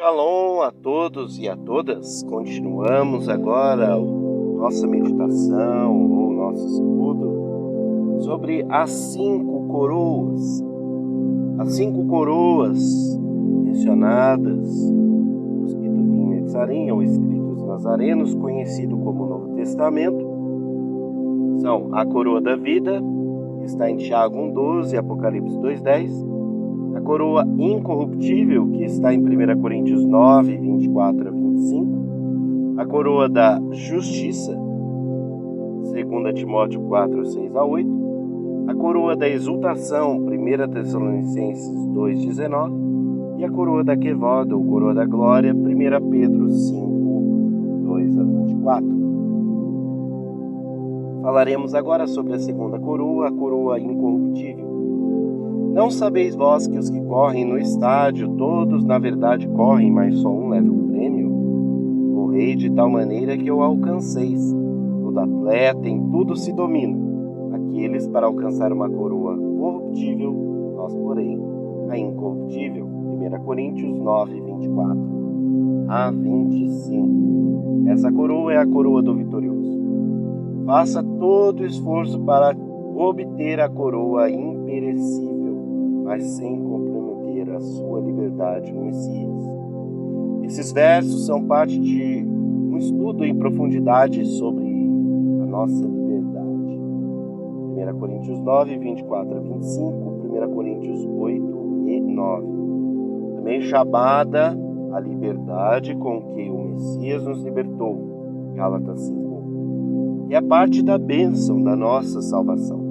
Shalom a todos e a todas. Continuamos agora nossa meditação ou nosso estudo sobre as 5 coroas. As 5 coroas mencionadas no Ketuvim Netzarim, ou escritos nazarenos, conhecido como Novo Testamento, são a coroa da vida, que está em Tiago 1,12 e Apocalipse 2,10, a coroa incorruptível, que está em 1 Coríntios 9, 24 a 25, a coroa da justiça, 2 Timóteo 4, 6 a 8, a coroa da exultação, 1 Tessalonicenses 2, 19, e a coroa da Kevod, ou coroa da glória, 1 Pedro 5, 2 a 24. Falaremos agora sobre a segunda coroa, a coroa incorruptível. Não sabeis vós que os que correm no estádio, todos na verdade correm, mas só um leva o prêmio? Correi de tal maneira que o alcanceis. Todo atleta em tudo se domina. Aqueles para alcançar uma coroa corruptível, nós, porém, a incorruptível. 1 Coríntios 9, 24 a 25. Essa coroa é a coroa do vitorioso. Faça todo o esforço para obter a coroa imperecível, mas sem comprometer a sua liberdade no Messias. Esses versos são parte de um estudo em profundidade sobre a nossa liberdade. 1 Coríntios 9, 24 a 25, 1 Coríntios 8 e 9. Também chamada a liberdade com que o Messias nos libertou, Gálatas 5. E é parte da bênção da nossa salvação.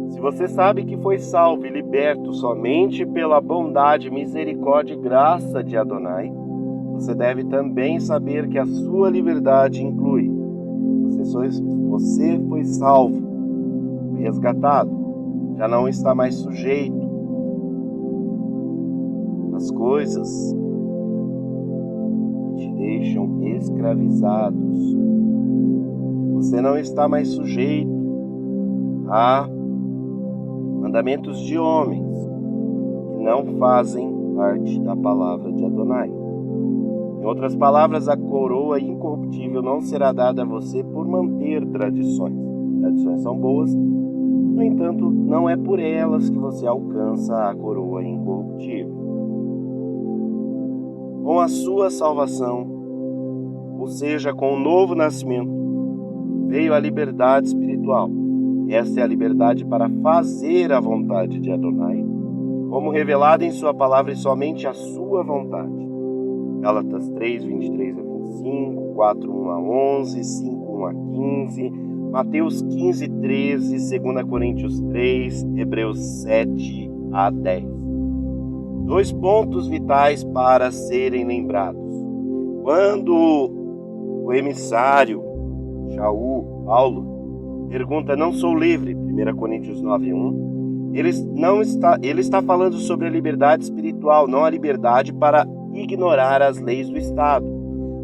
Se você sabe que foi salvo e liberto somente pela bondade, misericórdia e graça de Adonai, você deve também saber que a sua liberdade inclui. Você foi salvo, foi resgatado, já não está mais sujeito às coisas que te deixam escravizados. Você não está mais sujeito a mandamentos de homens que não fazem parte da palavra de Adonai. Em outras palavras, a coroa incorruptível não será dada a você por manter tradições. Tradições são boas, no entanto, não é por elas que você alcança a coroa incorruptível. Com a sua salvação, ou seja, com o novo nascimento, veio a liberdade espiritual. Esta é a liberdade para fazer a vontade de Adonai, como revelada em sua palavra e somente a sua vontade. Gálatas 3, 23 a 25, 4, 1 a 11, 5, 1 a 15, Mateus 15, 13, 2 Coríntios 3, Hebreus 7 a 10. 2 pontos vitais para serem lembrados. Quando o emissário Shaul, Paulo, pergunta, não sou livre, 1 Coríntios 9:1, ele está falando sobre a liberdade espiritual, não a liberdade para ignorar as leis do Estado.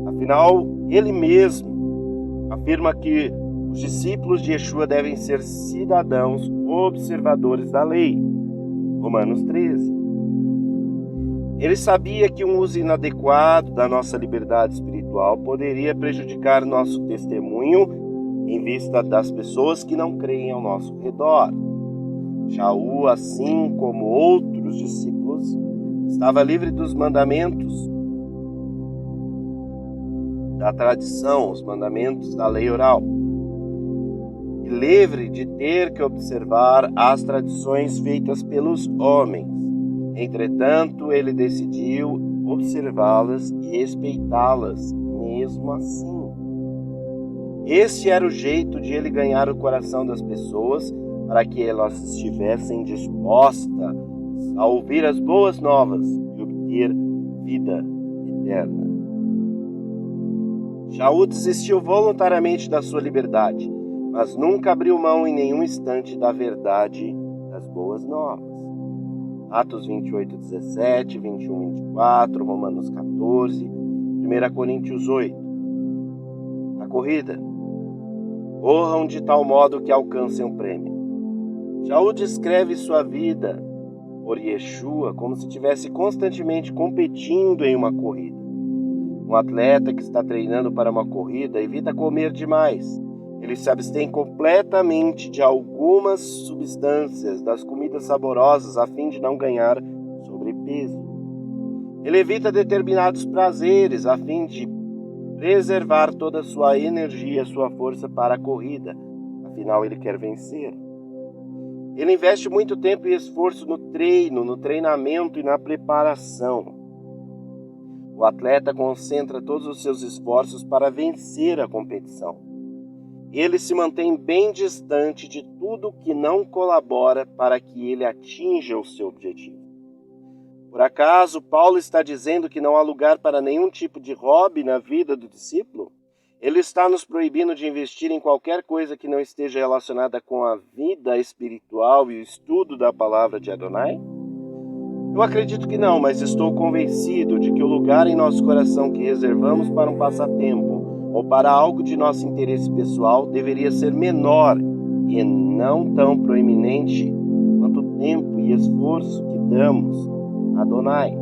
Afinal, ele mesmo afirma que os discípulos de Yeshua devem ser cidadãos observadores da lei. Romanos 13. Ele sabia que um uso inadequado da nossa liberdade espiritual poderia prejudicar nosso testemunho em vista das pessoas que não creem ao nosso redor. Shaul, assim como outros discípulos, estava livre dos mandamentos da tradição, os mandamentos da lei oral, e livre de ter que observar as tradições feitas pelos homens. Entretanto, ele decidiu observá-las e respeitá-las, mesmo assim. Este era o jeito de ele ganhar o coração das pessoas, para que elas estivessem dispostas a ouvir as boas novas e obter vida eterna. Shaul desistiu voluntariamente da sua liberdade, mas nunca abriu mão em nenhum instante da verdade das boas novas. Atos 28, 17, 21, 24, Romanos 14, 1 Coríntios 8. A corrida. Corram de tal modo que alcancem o prêmio. Shaul descreve sua vida por Yeshua como se estivesse constantemente competindo em uma corrida. Um atleta que está treinando para uma corrida evita comer demais. Ele se abstém completamente de algumas substâncias das comidas saborosas a fim de não ganhar sobrepeso. Ele evita determinados prazeres a fim de preservar toda a sua energia, sua força para a corrida. Afinal, ele quer vencer. Ele investe muito tempo e esforço no treino, no treinamento e na preparação. O atleta concentra todos os seus esforços para vencer a competição. Ele se mantém bem distante de tudo que não colabora para que ele atinja o seu objetivo. Por acaso, Paulo está dizendo que não há lugar para nenhum tipo de hobby na vida do discípulo? Ele está nos proibindo de investir em qualquer coisa que não esteja relacionada com a vida espiritual e o estudo da palavra de Adonai? Eu acredito que não, mas estou convencido de que o lugar em nosso coração que reservamos para um passatempo ou para algo de nosso interesse pessoal deveria ser menor e não tão proeminente quanto o tempo e esforço que damos a Adonai.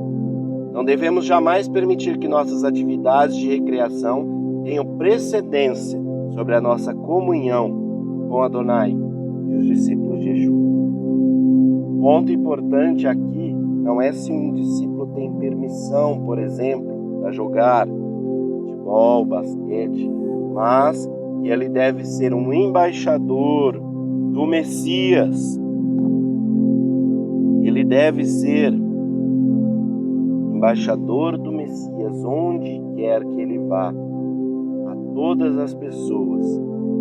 Não devemos jamais permitir que nossas atividades de recreação tenham precedência sobre a nossa comunhão com Adonai e os discípulos de Yeshua. Ponto importante aqui não é se um discípulo tem permissão, por exemplo, para jogar futebol, basquete, mas que ele deve ser um embaixador do Messias. Ele deve ser embaixador do Messias onde quer que ele vá, a todas as pessoas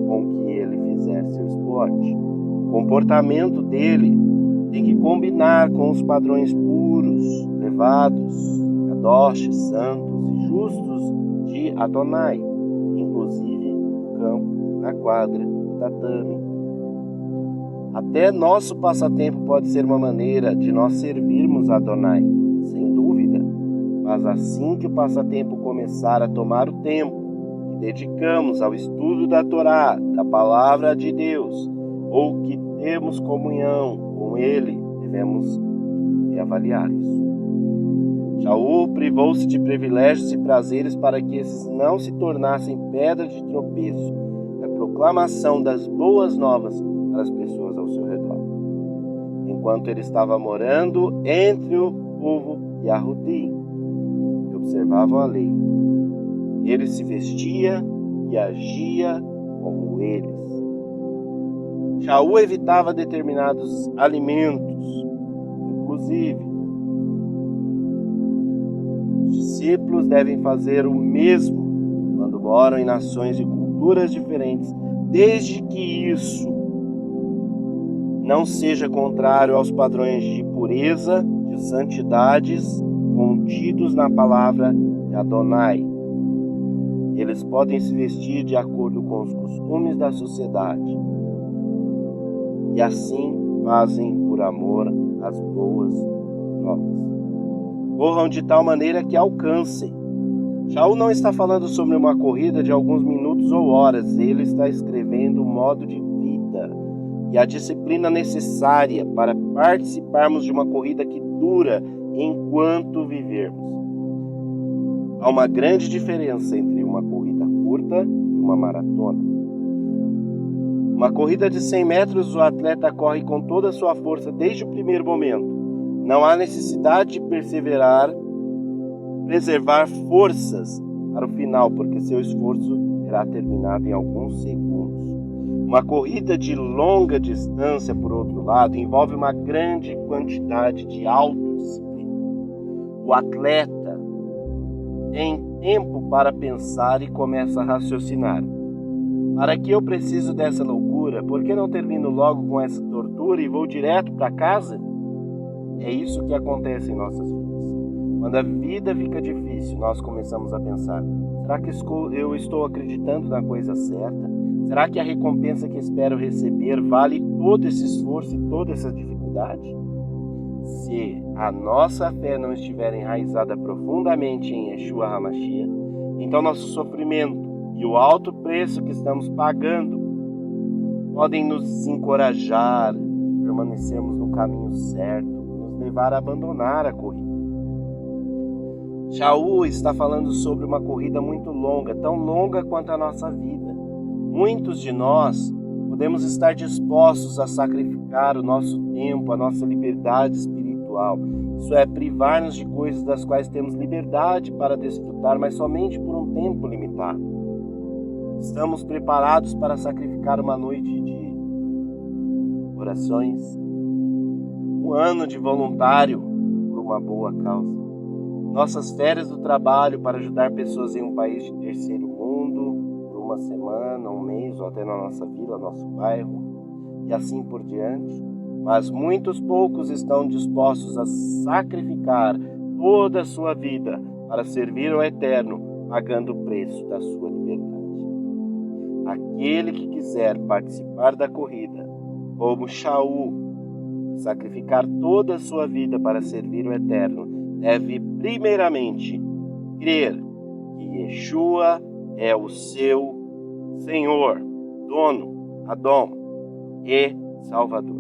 com que ele fizer seu esporte. O comportamento dele tem que combinar com os padrões puros, elevados, kadosh, santos e justos de Adonai, inclusive no campo, na quadra, no tatame. Até nosso passatempo pode ser uma maneira de nós servirmos a Adonai, sem dúvida, mas assim que o passatempo começar a tomar o tempo que dedicamos ao estudo da Torá, da palavra de Deus, ou que temos comunhão com Ele, devemos reavaliar isso. Shaul privou-se de privilégios e prazeres para que esses não se tornassem pedra de tropeço na proclamação das boas novas para as pessoas ao seu redor. Enquanto ele estava morando entre o povo Yahudi, que observavam a lei, ele se vestia e agia como eles. Shaul evitava determinados alimentos, inclusive. Os discípulos devem fazer o mesmo quando moram em nações e culturas diferentes, desde que isso não seja contrário aos padrões de pureza, de santidades contidos na palavra de Adonai. Eles podem se vestir de acordo com os costumes da sociedade e assim fazem por amor às boas novas. Corram de tal maneira que alcancem. Shaul não está falando sobre uma corrida de alguns minutos ou horas, ele está escrevendo o modo de vida e a disciplina necessária para participarmos de uma corrida que dura enquanto vivermos. Há uma grande diferença entre uma corrida curta e uma maratona. Uma corrida de 100 metros, o atleta corre com toda a sua força desde o primeiro momento. Não há necessidade de preservar forças para o final, porque seu esforço terá terminado em alguns segundos. Uma corrida de longa distância, por outro lado, envolve uma grande quantidade de autodisciplina. O atleta tem tempo para pensar e começa a raciocinar. Para que eu preciso dessa loucura? Por que não termino logo com essa tortura e vou direto para casa? É isso que acontece em nossas vidas. Quando a vida fica difícil, nós começamos a pensar: será que eu estou acreditando na coisa certa? Será que a recompensa que espero receber vale todo esse esforço e toda essa dificuldade? Se a nossa fé não estiver enraizada profundamente em Yeshua HaMashiach, então nosso sofrimento e o alto preço que estamos pagando podem nos desencorajar de permanecermos no caminho certo, nos levar a abandonar a corrida. Shaul está falando sobre uma corrida muito longa, tão longa quanto a nossa vida. Muitos de nós podemos estar dispostos a sacrificar o nosso tempo, a nossa liberdade espiritual. Isso é, privar-nos de coisas das quais temos liberdade para desfrutar, mas somente por um tempo limitado. Estamos preparados para sacrificar uma noite de orações, um ano de voluntário por uma boa causa, nossas férias do trabalho para ajudar pessoas em um país de terceiro mundo, por uma semana, um mês ou até na nossa vila, nosso bairro, e assim por diante. Mas muitos poucos estão dispostos a sacrificar toda a sua vida para servir ao Eterno, pagando o preço da sua liberdade. Aquele que quiser participar da corrida, como Shaul, sacrificar toda a sua vida para servir o Eterno, deve primeiramente crer que Yeshua é o seu Senhor, dono, Adom e Salvador.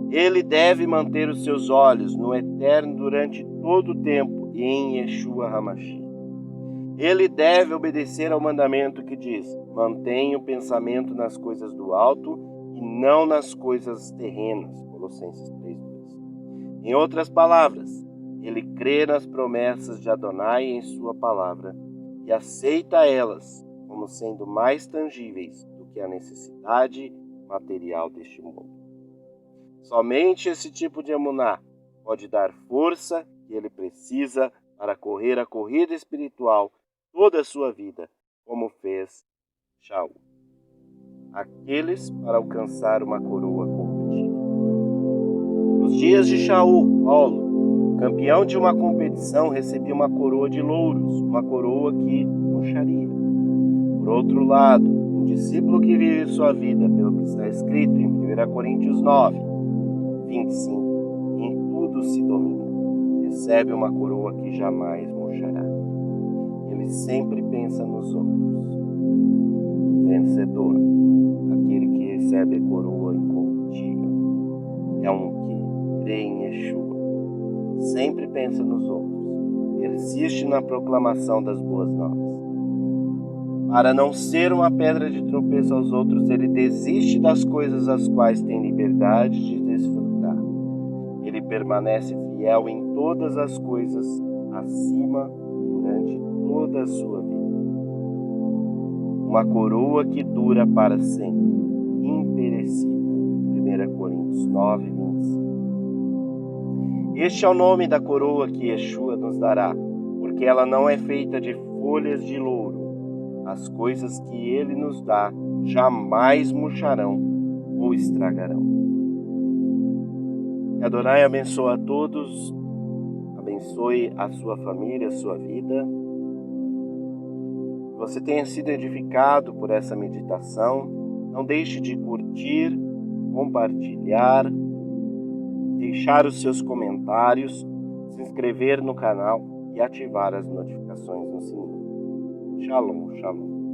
Ele deve manter os seus olhos no Eterno durante todo o tempo e em Yeshua HaMashiach. Ele deve obedecer ao mandamento que diz: mantenha o pensamento nas coisas do alto e não nas coisas terrenas. Colossenses 3:2. Em outras palavras, ele crê nas promessas de Adonai em sua palavra e aceita elas como sendo mais tangíveis do que a necessidade material deste mundo. Somente esse tipo de emuná pode dar força que ele precisa para correr a corrida espiritual toda a sua vida, como fez Shaul. Aqueles para alcançar uma coroa corruptível. Nos dias de Shaul, Paulo, campeão de uma competição, recebia uma coroa de louros, uma coroa que murcharia. Por outro lado, um discípulo que vive sua vida pelo que está escrito em 1 Coríntios 9:25, em tudo se domina, recebe uma coroa que jamais murchará. Ele sempre pensa nos outros. Vencedor, aquele que recebe a coroa incorruptível, é um que crê em Yeshua, sempre pensa nos outros, persiste na proclamação das boas novas. Para não ser uma pedra de tropeço aos outros, ele desiste das coisas as quais tem liberdade de desfrutar. Ele permanece fiel em todas as coisas acima durante toda a sua vida. Uma coroa que dura para sempre, imperecível. 1 Coríntios 9:25. Este é o nome da coroa que Yeshua nos dará, porque ela não é feita de folhas de louro. As coisas que ele nos dá jamais murcharão ou estragarão. Que Adonai abençoe a todos, abençoe a sua família, a sua vida. Que você tenha sido edificado por essa meditação. Não deixe de curtir, compartilhar, deixar os seus comentários, se inscrever no canal e ativar as notificações no sininho. Shalom, shalom.